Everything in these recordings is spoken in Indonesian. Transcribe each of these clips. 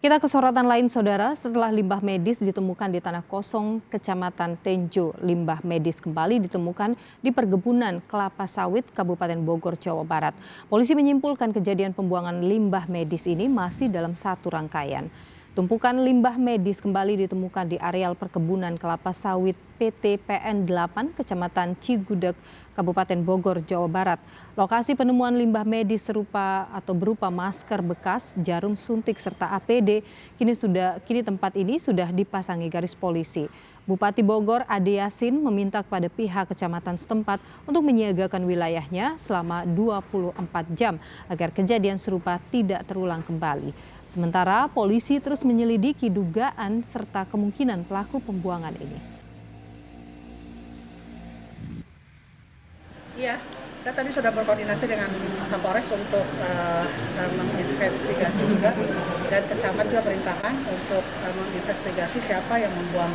Kita ke sorotan lain, Saudara. Setelah limbah medis ditemukan di Tanah Kosong, Kecamatan Tenjo, limbah medis kembali ditemukan di perkebunan kelapa sawit Kabupaten Bogor, Jawa Barat. Polisi menyimpulkan kejadian pembuangan limbah medis ini masih dalam satu rangkaian. Tumpukan limbah medis kembali ditemukan di areal perkebunan kelapa sawit PT PN 8 Kecamatan Cigudeg, Kabupaten Bogor, Jawa Barat. Lokasi penemuan limbah medis berupa masker bekas, jarum suntik serta APD. Kini tempat ini sudah dipasangi garis polisi. Bupati Bogor Ade Yasin meminta kepada pihak kecamatan setempat untuk menyiagakan wilayahnya selama 24 jam agar kejadian serupa tidak terulang kembali. Sementara polisi terus menyelidiki dugaan serta kemungkinan pelaku pembuangan ini. Iya, saya tadi sudah berkoordinasi dengan Kapolres untuk menginvestigasi juga, dan Kecamatan juga perintahkan untuk menginvestigasi siapa yang membuang.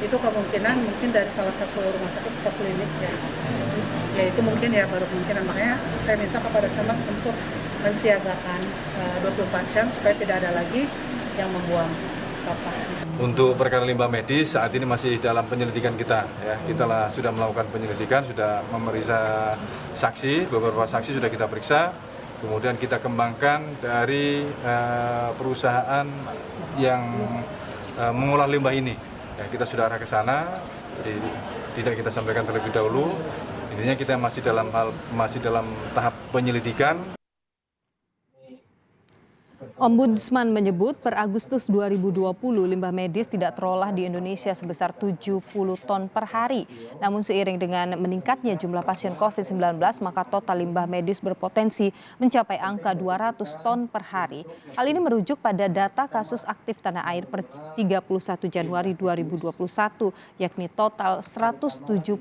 Itu kemungkinan mungkin dari salah satu rumah sakit atau klinik ya itu mungkin ya baru kemungkinan. Makanya saya minta kepada camat untuk mensiagakan 24 jam supaya tidak ada lagi yang membuang sampah. Untuk perkara limbah medis saat ini masih dalam penyelidikan kita. Ya, kita sudah melakukan penyelidikan, sudah memeriksa saksi, beberapa saksi sudah kita periksa. Kemudian kita kembangkan dari perusahaan yang mengolah limbah ini. Ya, kita sudah arah ke sana, jadi tidak kita sampaikan terlebih dahulu. Intinya kita masih dalam tahap penyelidikan. Ombudsman menyebut per Agustus 2020 limbah medis tidak terolah di Indonesia sebesar 70 ton per hari. Namun seiring dengan meningkatnya jumlah pasien COVID-19, maka total limbah medis berpotensi mencapai angka 200 ton per hari. Hal ini merujuk pada data kasus aktif tanah air per 31 Januari 2021, yakni total 175.000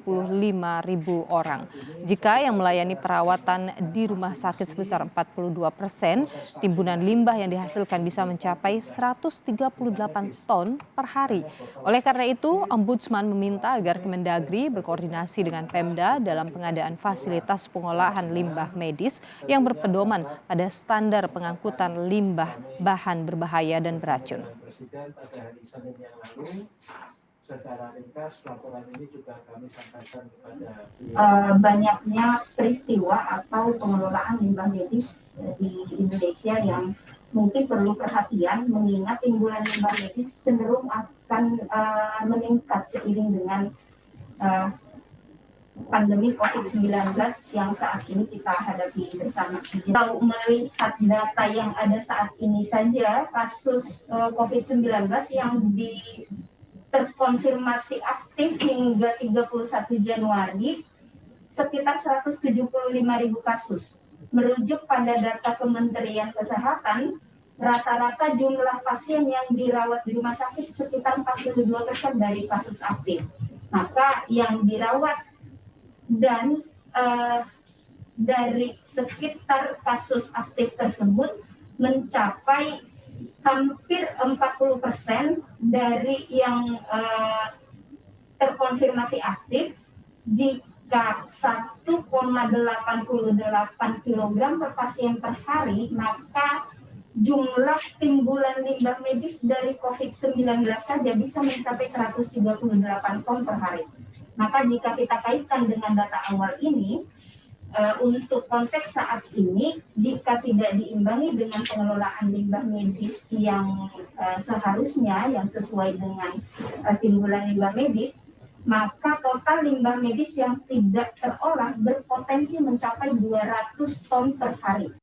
orang. Jika yang melayani perawatan di rumah sakit sebesar 42%, timbunan limbah yang dihasilkan bisa mencapai 138 ton per hari. Oleh karena itu, Ombudsman meminta agar Kemendagri berkoordinasi dengan Pemda dalam pengadaan fasilitas pengolahan limbah medis yang berpedoman pada standar pengangkutan limbah bahan berbahaya dan beracun. Secara ringkas laporan ini juga kami sampaikan kepada banyaknya peristiwa atau pengelolaan limbah medis di Indonesia yang mungkin perlu perhatian, mengingat timbulan limbah medis cenderung akan meningkat seiring dengan pandemi COVID-19 yang saat ini kita hadapi bersama. Kalau melihat data yang ada saat ini saja, kasus COVID-19 yang terkonfirmasi aktif hingga 31 Januari sekitar 175.000 kasus. Merujuk pada data Kementerian Kesehatan, rata-rata jumlah pasien yang dirawat di rumah sakit sekitar 42% dari kasus aktif. Maka yang dirawat dan dari sekitar kasus aktif tersebut mencapai hampir 40% dari yang terkonfirmasi aktif. Jika 1,88 kg per pasien per hari, maka jumlah timbulan limbah medis dari COVID-19 saja bisa mencapai 138 ton per hari. Maka jika kita kaitkan dengan data awal ini, untuk konteks saat ini, jika tidak diimbangi dengan pengelolaan limbah medis yang seharusnya, yang sesuai dengan timbulan limbah medis, maka total limbah medis yang tidak terolah berpotensi mencapai 200 ton per hari.